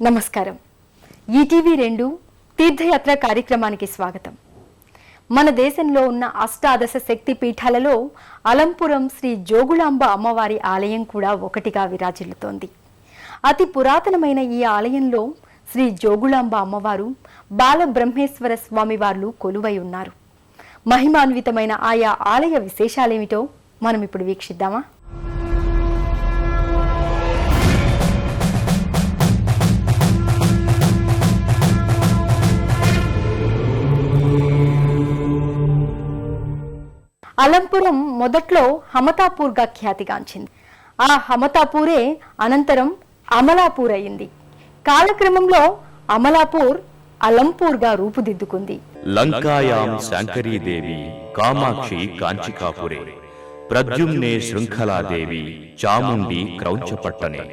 నమస్కారం. ఈటీవీ 2 తీర్థయాత్ర కార్యక్రమానికి స్వాగతం. మన దేశంలో ఉన్న అష్టాదశ శక్తి పీఠాలలో అలంపురం శ్రీ జోగులాంబ అమ్మవారి ఆలయం కూడా ఒకటిగా విరాజిల్లుతోంది. అతి పురాతనమైన ఈ ఆలయంలో శ్రీ జోగులాంబ అమ్మవారు, బాలబ్రహ్మేశ్వర స్వామివార్లు కొలువై ఉన్నారు. మహిమాన్వితమైన ఆయా ఆలయ విశేషాలేమిటో మనం ఇప్పుడు వీక్షిద్దామా? అలంపురం మొదట్లో హమతాపూర్గా ఖ్యాతిగాంచింది. ఆ హమతాపూరే అనంతరం అమలాపూర్ అయింది. కాలక్రమంలో అమలాపూర్ అలంపూర్గా రూపుదిద్దుకుంది. లంకాయాం శంకరీదేవి కామాక్షి కాంచికాపురే, ప్రద్యుమ్నే శృంఖలాదేవి చాముండి క్రౌంచపట్టనే,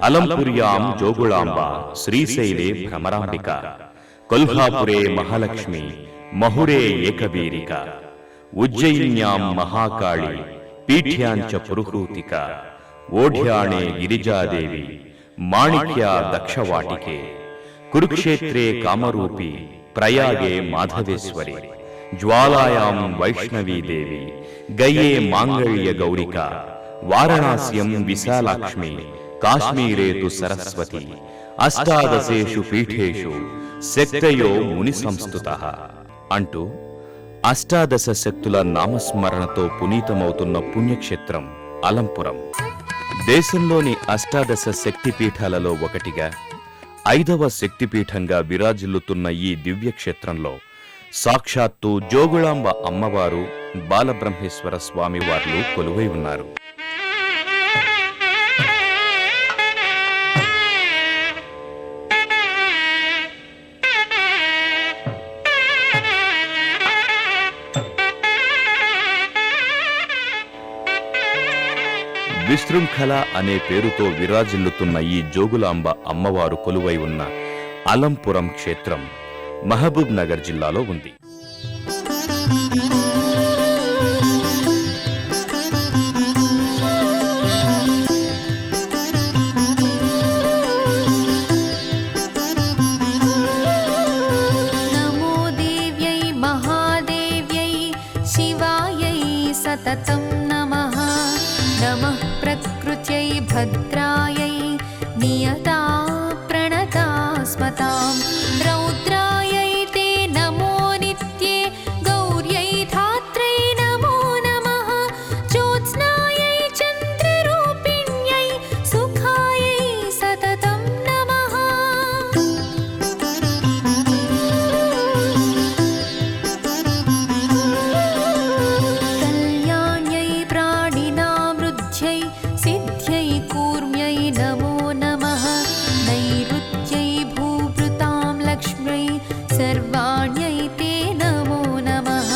అలంపుర్యాం జోగులాంబ శ్రీశైలే భ్రమరాంబిక, కొల్హాపురే మహాలక్ష్మి మహురే ఏకవీరిక, ఉజ్జయిన్యాం మహాకాళి పీఠ్యాంచ పురుహూతిక, ఓఢ్యాణే గిరిజాదేవి మాణిక్యా దక్షవాటికే, కురుక్షేత్రే కామరూపి ప్రయాగే మాధవేశ్వరి, జ్వాలాయాం వైష్ణవీదేవి గయే మాంగళ్య గౌరిక, వారణాస్యం విశాలాక్ష్మి కాశ్మీరే తు సరస్వతి, అష్టాదశేషు పీఠేషు శక్తయో ముని సంస్థుతః అంటూ అష్టాదశ శక్తుల నామస్మరణతో పునీతమవుతున్న పుణ్యక్షేత్రం అలంపురం. దేశంలోని అష్టాదశ శక్తిపీఠాలలో ఒకటిగా 5వ శక్తిపీఠంగా విరాజిల్లుతున్న ఈ దివ్యక్షేత్రంలో సాక్షాత్తు జోగులాంబ అమ్మవారు, బాలబ్రహ్మేశ్వర స్వామివార్లు కొలువై ఉన్నారు. విశృంఖల అనే పేరుతో విరాజిల్లుతున్న ఈ జోగులాంబ అమ్మవారు కొలువై ఉన్న అలంపురం క్షేత్రం మహబూబ్ నగర్ జిల్లాలో ఉంది. నమో దేవ్యై మహాదేవ్యై శివాయై సతతం నమః. నమః ప్రకృత్యై భద్రాయై నియతా ప్రణతా స్మతాం. రౌద్రాయై తే నమో నిత్యే గౌర్యై ధాత్రై నమో నమః. జ్యోత్స్నాయై చంద్రరూపిణ్యై సుఖాయై సతతం నమః. కళ్యాణ్యై ప్రాణినామృధ్యై సిద్ధ్యై కూర్మ్యై నమో నమః. నైరుత్యై భూభృతాం లక్ష్మ్యై సర్వాణ్యై తే నమో నమః.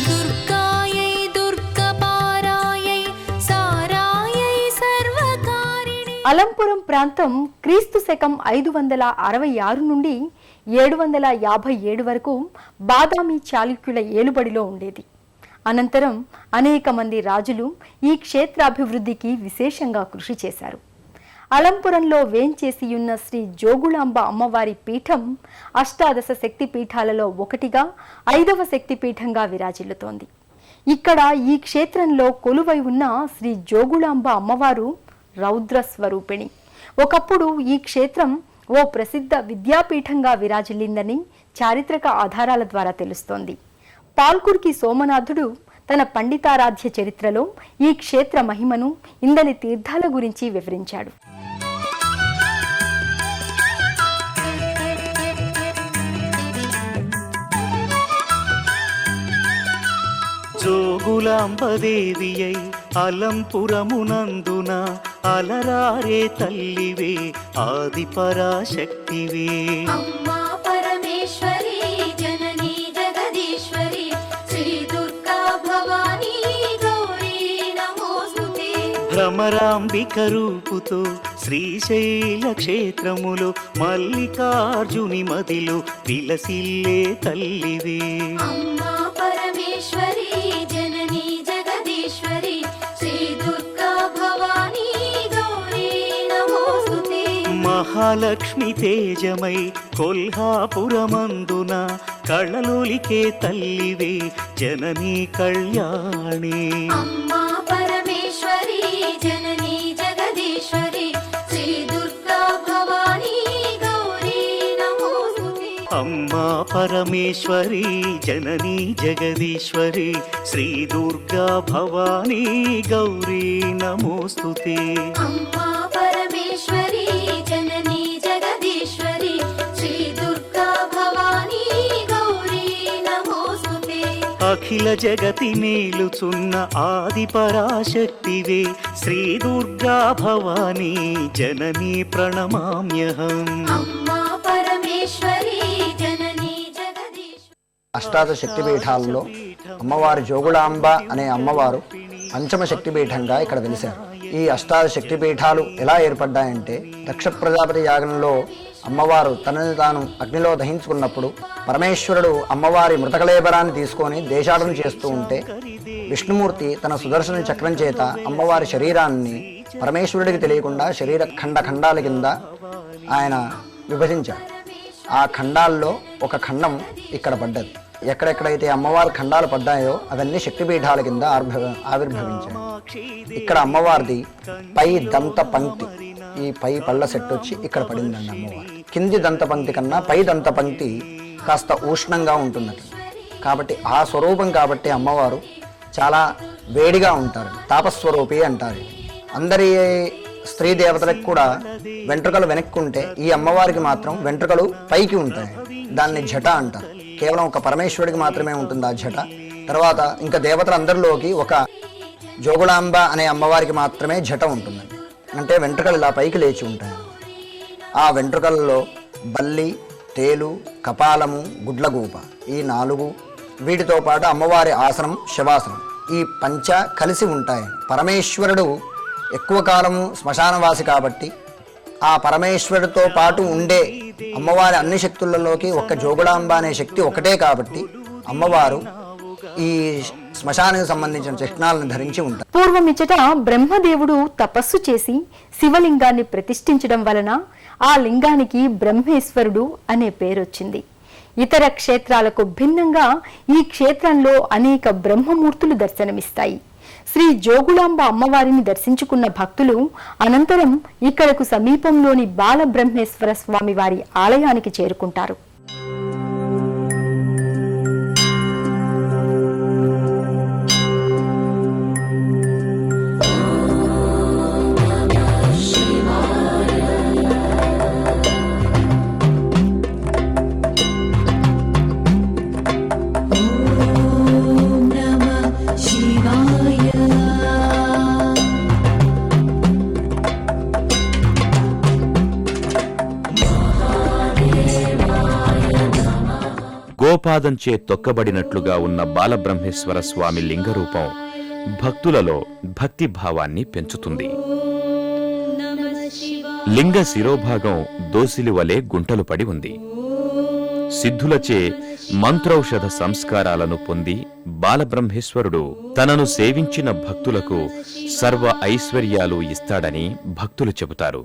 దుర్గాయై దుర్గపారాయై సారాయై సర్వకారిణి. అలంపురం ప్రాంతం క్రీస్తు శకం 566 నుండి 757 వరకు బాదామి చాళుక్యుల ఏలుబడిలో ఉండేది. అనంతరం అనేక మంది రాజులు ఈ క్షేత్రాభివృద్ధికి విశేషంగా కృషి చేశారు. అలంపురంలో వేంచేసియున్న శ్రీ జోగులాంబ అమ్మవారి పీఠం అష్టాదశ శక్తి పీఠాలలో ఒకటిగా 5వ శక్తిపీఠంగా విరాజిల్లుతోంది. ఇక్కడ ఈ క్షేత్రంలో కొలువై ఉన్న శ్రీ జోగులాంబ అమ్మవారు రౌద్ర స్వరూపిణి. ఒకప్పుడు ఈ క్షేత్రం ఓ ప్రసిద్ధ విద్యాపీఠంగా విరాజిల్లిందని చారిత్రక ఆధారాల ద్వారా తెలుస్తోంది. పాల్కుర్కి సోమనాథుడు తన పండితారాధ్య చరిత్రలో ఈ క్షేత్ర మహిమను, ఇందలి తీర్థాల గురించి వివరించాడు. జోగులాంబదేవియై అలంపురమునందున అలరారే తల్లివే ఆది పరాశక్తివే. అమ్మా పరమేశ్వరి జననీ జగదీశ్వరి శ్రీ దుర్గా భవానీ గౌరీ నమోస్తుతే. భ్రమరాంబిక రూపుతో శ్రీశైల క్షేత్రములో మల్లికార్జుని మదిలో విలసిల్లే తల్లివే. అమ్మా పరమేశ్వరి జననీ జగదీశ్వరి శ్రీ దుర్గా భవానీ గౌరీ నమోస్తుతే. మహాలక్ష్మి తేజమై కొల్హాపురమందున కళలొలికే తల్లివే జననీ కళ్యాణి. అమ్మా పరమేశ్వరి జననీ జగదీశ్వరి శ్రీ దుర్గా భవానీ గౌరీ నమోస్తుతే. అమ్మా పరమేశ్వరి జననీ జగదీశ్వరి శ్రీ దుర్గా భవానీ గౌరీ నమోస్తుతే. అమ్మా పరమేశ్వరి జననీ జగదీశ్వరి శ్రీ దుర్గా భవానీ గౌరీ నమోస్తుతే. అఖిల జగతి నేలుచున్న ఆది పరాశక్తివే శ్రీ దుర్గా భవానీ జననీ ప్రణమామ్యహం. అమ్మా పరమేశ్వరి జననీ జగదీశ్వరి. అష్టాదశ శక్తిపీఠాల్లో అమ్మవారి జోగులాంబ అనే అమ్మవారు పంచమ శక్తిపీఠంగా ఇక్కడ వెలిశారు. ఈ అష్టాదశ శక్తిపీఠాలు ఎలా ఏర్పడ్డాయంటే, దక్ష ప్రజాపతి యాగంలో అమ్మవారు తనని తాను అగ్నిలో దహించుకున్నప్పుడు పరమేశ్వరుడు అమ్మవారి మృతకళేబరాన్ని తీసుకొని దేశాటన చేస్తూ ఉంటే విష్ణుమూర్తి తన సుదర్శన చక్రం చేత అమ్మవారి శరీరాన్ని పరమేశ్వరుడికి తెలియకుండా శరీర ఖండాల కింద ఆయన విభజించారు. ఆ ఖండాల్లో ఒక ఖండం ఇక్కడ పడ్డది. ఎక్కడెక్కడైతే అమ్మవారి ఖండాలు పడ్డాయో అవన్నీ శక్తిపీఠాల కింద ఆవిర్భవించాయి. ఇక్కడ అమ్మవారిది పై దంత పంక్తి, ఈ పై పళ్ళ సెట్ వచ్చి ఇక్కడ పడిందండి అమ్మవారు. కింది దంత పంక్తి కన్నా పై దంత పంక్తి కాస్త ఉష్ణంగా ఉంటున్నది కాబట్టి ఆ స్వరూపం కాబట్టి అమ్మవారు చాలా వేడిగా ఉంటారు. తాపస్వరూపి అంటారు. అందరి స్త్రీ దేవతలకు కూడా వెంట్రుకలు వెనక్కుంటే ఈ అమ్మవారికి మాత్రం వెంట్రుకలు పైకి ఉంటాయి. దాన్ని జట అంటారు. కేవలం ఒక పరమేశ్వరుడికి మాత్రమే ఉంటుంది ఆ జట. తర్వాత ఇంకా దేవతలందరిలోకి ఒక జోగులాంబ అనే అమ్మవారికి మాత్రమే జట ఉంటుందండి. అంటే వెంట్రుకలు ఇలా పైకి లేచి ఉంటాయి. ఆ వెంట్రుకలలో బల్లి, తేలు, కపాలము, గుడ్లగూప ఈ 4, వీటితో పాటు అమ్మవారి ఆసనం శవాసనం, ఈ పంచ కలిసి ఉంటాయి. పరమేశ్వరుడు ఎక్కువ కాలము శ్మశానవాసి కాబట్టి ఆ పరమేశ్వరుడితో పాటు ఉండే అమ్మవారి అన్ని శక్తులలోకి ఒక్క జోగులాంబ అనే శక్తి ఒకటే కాబట్టి అమ్మవారు ఈ శ్మశానానికి సంబంధించిన చిహ్నాలను ధరించి ఉంటారు. పూర్వమిచ్చట బ్రహ్మదేవుడు తపస్సు చేసి శివలింగాన్ని ప్రతిష్ఠించడం వలన ఆ లింగానికి బ్రహ్మేశ్వరుడు అనే పేరొచ్చింది. ఇతర క్షేత్రాలకు భిన్నంగా ఈ క్షేత్రంలో అనేక బ్రహ్మమూర్తులు దర్శనమిస్తాయి. శ్రీ జోగులాంబ అమ్మవారిని దర్శించుకున్న భక్తులు అనంతరం ఇక్కడకు సమీపంలోని బాలబ్రహ్మేశ్వర స్వామి వారి ఆలయానికి చేరుకుంటారు. గోపాదంచే తొక్కబడినట్లుగా ఉన్న బాలబ్రహ్మేశ్వర స్వామి లింగరూపం భక్తులలో భక్తిభావాన్ని పెంచుతుంది. లింగ శిరోభాగం దోసిలి వలె గుంటలు పడి ఉంది. సిద్ధులచే మంత్రౌషధ సంస్కారాలను పొంది బాలబ్రహ్మేశ్వరుడు తనను సేవించిన భక్తులకు సర్వ ఐశ్వర్యాలు ఇస్తాడని భక్తులు చెబుతారు.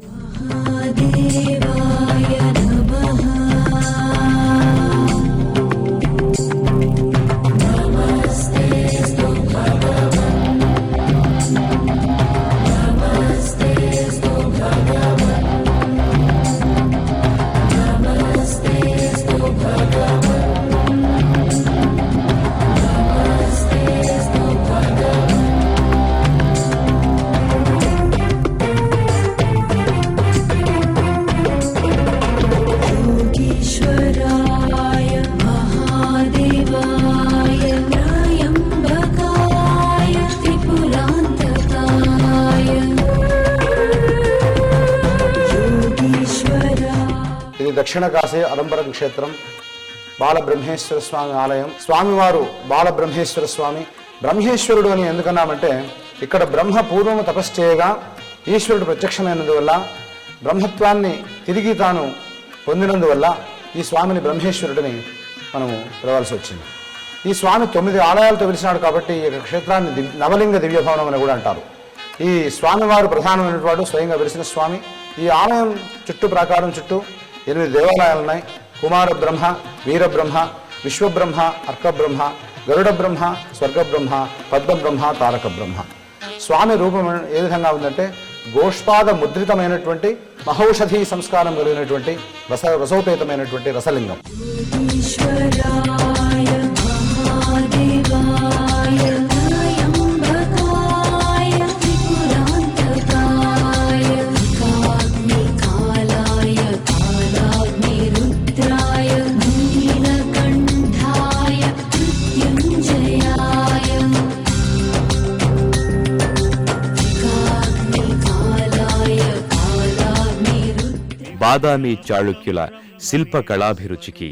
దక్షిణ కాశీ అలంపురం క్షేత్రం బాలబ్రహ్మేశ్వర స్వామి ఆలయం. స్వామివారు బాలబ్రహ్మేశ్వర స్వామి. బ్రహ్మేశ్వరుడు అని ఎందుకన్నామంటే ఇక్కడ బ్రహ్మ పూర్వము తపస్సు చేయగా ఈశ్వరుడు ప్రత్యక్షమైనందువల్ల బ్రహ్మత్వాన్ని తిరిగి తాను పొందినందువల్ల ఈ స్వామిని బ్రహ్మేశ్వరుడిని మనము పిలవాల్సి వచ్చింది. ఈ స్వామి 9 ఆలయాలతో వెలిసినాడు కాబట్టి ఈ క్షేత్రాన్ని నవలింగ దివ్యభవనం అని కూడా అంటారు. ఈ స్వామివారు ప్రధానమైనటువంటి వాడు స్వయంగా వెలిసిన స్వామి. ఈ ఆలయం చుట్టూ ప్రాకారం చుట్టూ 8 దేవాలయాలు ఉన్నాయి. కుమార బ్రహ్మ, వీరబ్రహ్మ, విశ్వబ్రహ్మ, అర్కబ్రహ్మ, గరుడ బ్రహ్మ, స్వర్గబ్రహ్మ, పద్మబ్రహ్మ, తారక బ్రహ్మ. స్వామి రూపం ఏ విధంగా ఉందంటే గోష్పాద ముద్రితమైనటువంటి మహౌషధీ సంస్కారం కలిగినటువంటి రసోపేతమైనటువంటి రసలింగం. ఈశ్వరాయ మహాదేవాయ త్రయంబకాయ త్రిపురాంతకాయ కాగ్నికాలాయ కాలాగ్నిరుద్రాయ నీలకంఠాయ మృత్యుంజయాయ కాగ్నికాలాయ కాలాగ్నిరుద్రాయ. బాదామి చాళుక్యుల శిల్ప కళాభిరుచికి,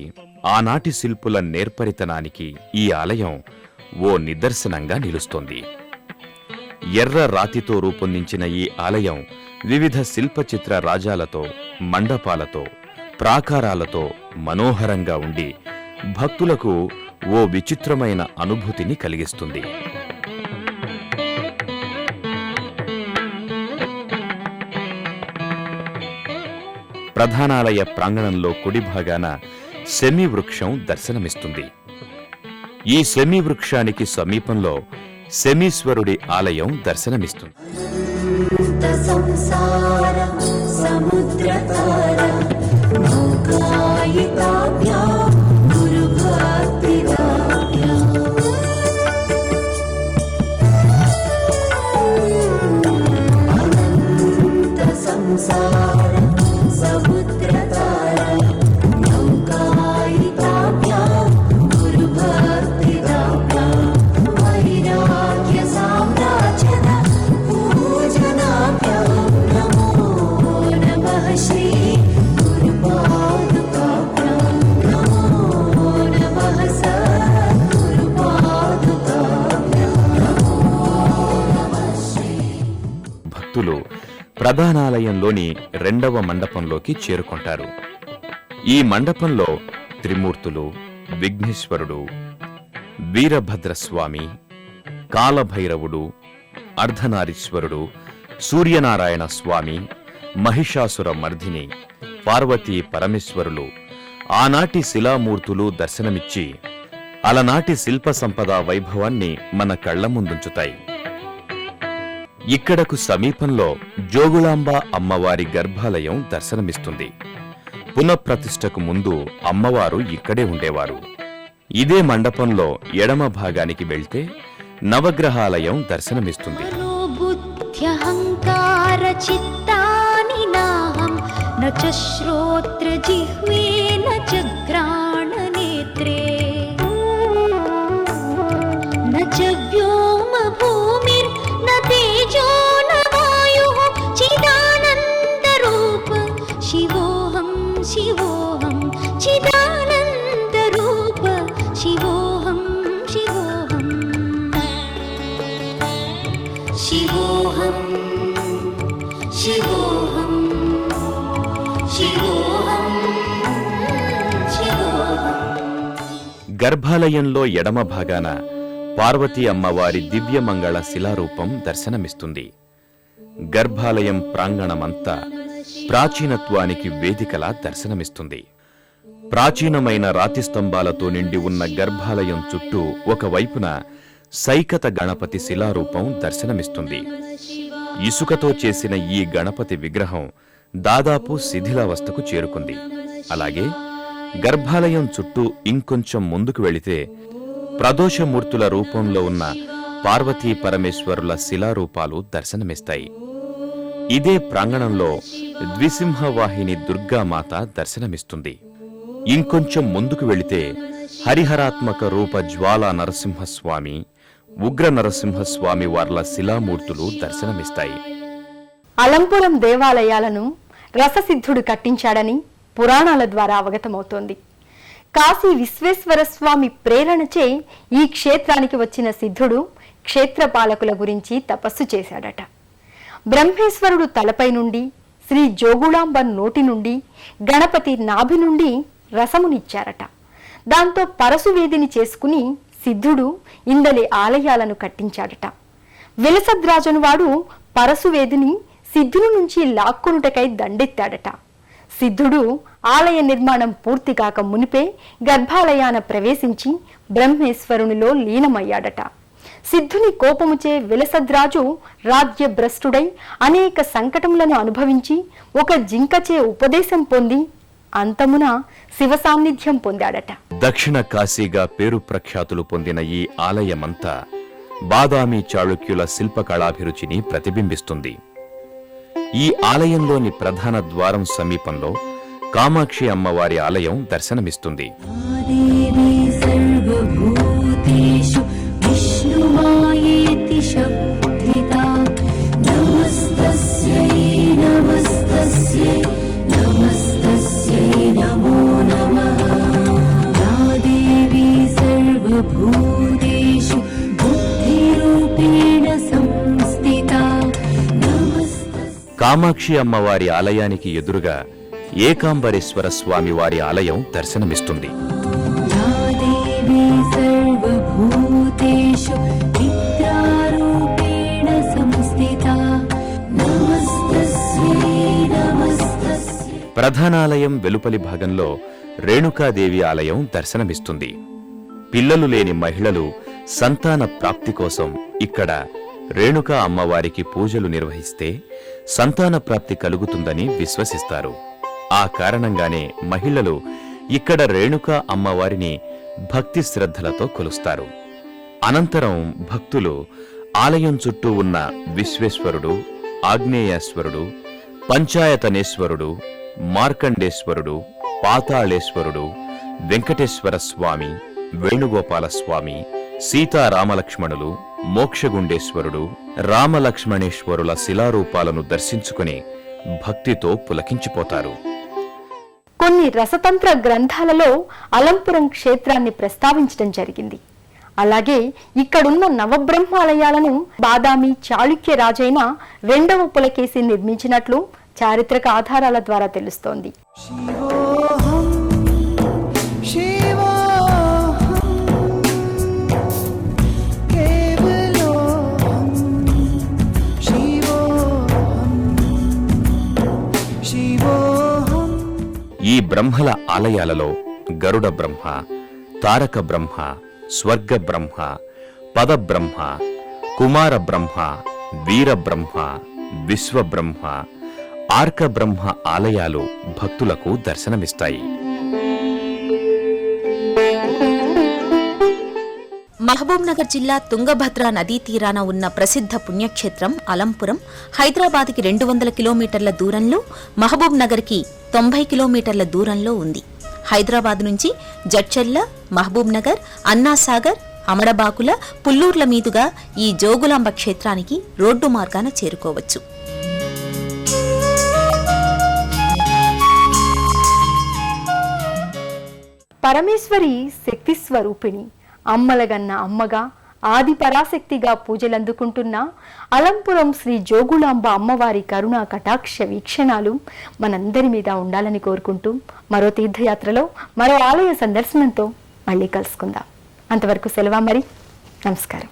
ఆనాటి శిల్పుల నేర్పరితనానికి ఈ ఆలయం ఓ నిదర్శనంగా నిలుస్తోంది. ఎర్ర రాతితో రూపొందించిన ఈ ఆలయం వివిధ శిల్పచిత్ర రాజాలతో, మండపాలతో, ప్రాకారాలతో మనోహరంగా ఉండి భక్తులకు ఓ విచిత్రమైన అనుభూతిని కలిగిస్తుంది. ప్రధానాలయ ప్రాంగణంలో కుడి భాగాన శమీ వృక్షం దర్శనమిస్తుంది. ఈ శమీ వృక్షానికి సమీపంలో శమీశ్వరుడి ఆలయం దర్శనమిస్తుంది. సంసార సముద్రతార నౌకాయితాభ్యా గురుభక్తిదాభ్యా అనంత సంసార సముద్రతార నౌకాయితాభ్యా గురుభక్తిదాభ్యా వైరాగ్య సామ్రాజ్యద పూజనాభ్యా నమో నమః శ్రీ గురుపాదుకాభ్యా నమో నమః సద్గురుపాదుకాభ్యా నమో నమః శ్రీ. భక్తులు ప్రధానాలయంలోని 2వ మండపంలోకి చేరుకుంటారు. ఈ మండపంలో త్రిమూర్తులు, విఘ్నేశ్వరుడు, వీరభద్రస్వామి, కాలభైరవుడు, అర్ధనారీశ్వరుడు, సూర్యనారాయణ స్వామి, మహిషాసుర మర్దిని, పార్వతీ పరమేశ్వరులు ఆనాటి శిలామూర్తులు దర్శనమిచ్చి అలనాటి శిల్ప సంపద వైభవాన్ని మన కళ్ల ముందుంచుతాయి. ఇక్కడకు సమీపంలో జోగులాంబ అమ్మవారి గర్భాలయం దర్శనమిస్తుంది. పునఃప్రతిష్ఠకు ముందు అమ్మవారు ఇక్కడే ఉండేవారు. ఇదే మండపంలో ఎడమ భాగానికి వెళ్తే నవగ్రహాలయం దర్శనమిస్తుంది. బుద్ధ్యహంకార చిత్తాని నాహం న చ శ్రోత్ర జిహ్వే న చ ఘ్రాణ నేత్రే న చ వ్యోమ భూమిర్ న తేజో న వాయుః చిదానంద రూప శివోహం శివోహం చిదానంద రూప శివోహం శివోహం శివోహం శివోహం శివోహం శివోహం. గర్భాలయంలో ఎడమ భాగాన పార్వతీ అమ్మవారి దివ్యమంగళ శిలారూపం దర్శనమిస్తుంది. గర్భాలయం ప్రాంగణమంతా ప్రాచీనత్వానికి వేదికలా దర్శనమిస్తుంది. ప్రాచీనమైన రాతి స్తంభాలతో నిండి ఉన్న గర్భాలయం చుట్టూ ఒకవైపున సైకత గణపతి శిలారూపం దర్శనమిస్తుంది. ఇసుకతో చేసిన ఈ గణపతి విగ్రహం దాదాపు శిథిలావస్థకు చేరుకుంది. అలాగే గర్భాలయం చుట్టూ ఇంకొంచెం ముందుకు వెళితే ప్రదోషమూర్తుల రూపంలో ఉన్న పార్వతీ పరమేశ్వరుల శిలారూపాలు దర్శనమిస్తాయి. ఇదే ప్రాంగణంలో ద్విసింహవాహిని దుర్గామాత దర్శనమిస్తుంది. ఇంకొంచెం ముందుకు వెళితే హరిహరాత్మక రూప జ్వాలా నరసింహస్వామి, ఉగ్ర నరసింహస్వామి వార్ల శిలామూర్తులు దర్శనమిస్తాయి. అలంపురం దేవాలయాలను రససిద్ధుడు కట్టించాడని పురాణాల ద్వారా అవగతమవుతోంది. కాశీ విశ్వేశ్వర స్వామి ప్రేరణచే ఈ క్షేత్రానికి వచ్చిన సిద్ధుడు క్షేత్రపాలకుల గురించి తపస్సు చేశాడట. బ్రహ్మేశ్వరుడు తలపై నుండి, శ్రీ జోగులాంబ నోటి నుండి, గణపతి నాభి నుండి రసమునిచ్చారట. దాంతో పరశువేదిని చేసుకుని సిద్ధుడు ఇందలి ఆలయాలను కట్టించాడట. విలసద్రాజనువాడు పరశువేదిని సిద్ధుని నుంచి లాక్కొనుటకై దండెత్తాడట. సిద్ధుడు ఆలయ నిర్మాణం పూర్తి కాక మునిపే గర్భాలయాన ప్రవేశించి బ్రహ్మేశ్వరునిలో లీనమయ్యాడట. సిద్ధుని కోపముచే విలసద్రాజు రాజ్యభ్రష్టుడై అనేక సంకటములను అనుభవించి ఒక జింకచే ఉపదేశం పొంది అంతమున శివ సాన్నిధ్యం పొందాడట. దక్షిణ కాశీగా పేరు ప్రఖ్యాతులు పొందిన ఈ ఆలయమంతా బాదామి చాళుక్యుల శిల్పకళాభిరుచిని ప్రతిబింబిస్తుంది. ఈ ఆలయంలోని ప్రధాన ద్వారం సమీపంలో కామాక్షి అమ్మవారి ఆలయం దర్శనమిస్తుంది. దేవి సర్వభూతేషు విష్ణుమాయేతి శబ్దితా నమస్తస్యై నమస్తస్యై నమస్తస్యై నమో నమః. యా దేవి సర్వభూతేషు బుద్ధిరూపేణ సంస్థితా నమస్తస్యై. కామాక్షి అమ్మవారి ఆలయానికి ఎదురుగా ఏకాంబరేశ్వర స్వామి వారి ఆలయం దర్శనమిస్తుంది. या देवी सर्वभूतेषु चित्रारूपेण संस्थिता नमस्तस्यै नमस्तस्यै. ప్రధానాలయం వెలుపలి భాగంలో రేణుకాదేవి ఆలయం దర్శనమిస్తుంది. పిల్లలు లేని మహిళలు సంతాన ప్రాప్తి కోసం ఇక్కడ రేణుకా అమ్మవారికి పూజలు నిర్వహిస్తే సంతాన ప్రాప్తి కలుగుతుందని విశ్వసిస్తారు. ఆ కారణంగానే మహిళలు ఇక్కడ రేణుకా అమ్మవారిని భక్తి శ్రద్ధలతో కొలుస్తారు. అనంతరం భక్తులు ఆలయం చుట్టూ ఉన్న విశ్వేశ్వరుడు, ఆగ్నేయేశ్వరుడు, పంచాయతనేశ్వరుడు, మార్కండేశ్వరుడు, పాతాళేశ్వరుడు, వెంకటేశ్వర స్వామి, వేణుగోపాల స్వామి, సీతారామలక్ష్మణులు, మోక్షగుండేశ్వరుడు, రామలక్ష్మణేశ్వరుల శిలారూపాలను దర్శించుకుని భక్తితో పులకించిపోతారు. కొన్ని రసతంత్ర గ్రంథాలలో అలంపురం క్షేత్రాన్ని ప్రస్తావించడం జరిగింది. అలాగే ఇక్కడున్న నవబ్రహ్మాలయాలను బాదామి చాళుక్య రాజైన 2వ పులకేశి నిర్మించినట్లు చారిత్రక ఆధారాల ద్వారా తెలుస్తోంది. ఈ బ్రహ్మల ఆలయాలలో గరుడ బ్రహ్మ, తారక బ్రహ్మ, స్వర్గ బ్రహ్మ, పదబ్రహ్మ, కుమార బ్రహ్మ, వీరబ్రహ్మ, విశ్వబ్రహ్మ, ఆర్క బ్రహ్మ ఆలయాలు భక్తులకు దర్శనమిస్తాయి. మహబూబ్ నగర్ జిల్లా తుంగభద్ర నదీ తీరాన ఉన్న ప్రసిద్ధ పుణ్యక్షేత్రం అలంపురం హైదరాబాద్కి 200 కిలోమీటర్ల దూరంలో, మహబూబ్ నగర్కి 90 కిలోమీటర్ల దూరంలో ఉంది. హైదరాబాద్ నుంచి జడ్చర్ల, మహబూబ్ నగర్, అన్నాసాగర్, అమడబాకుల, పుల్లూర్ల మీదుగా ఈ జోగులాంబ క్షేత్రానికి రోడ్డు మార్గాన చేరుకోవచ్చు. పరమేశ్వరి శక్తి స్వరూపిణి, అమ్మలగన్న అమ్మగా, ఆది పరాశక్తిగా పూజలందుకుంటున్న అలంపురం శ్రీ జోగులాంబ అమ్మవారి కరుణా కటాక్ష వీక్షణాలు మనందరి మీద ఉండాలని కోరుకుంటూ మరో తీర్థయాత్రలో మరో ఆలయ సందర్శనంతో మళ్ళీ కలుసుకుందాం. అంతవరకు సెలవా మరి. నమస్కారం.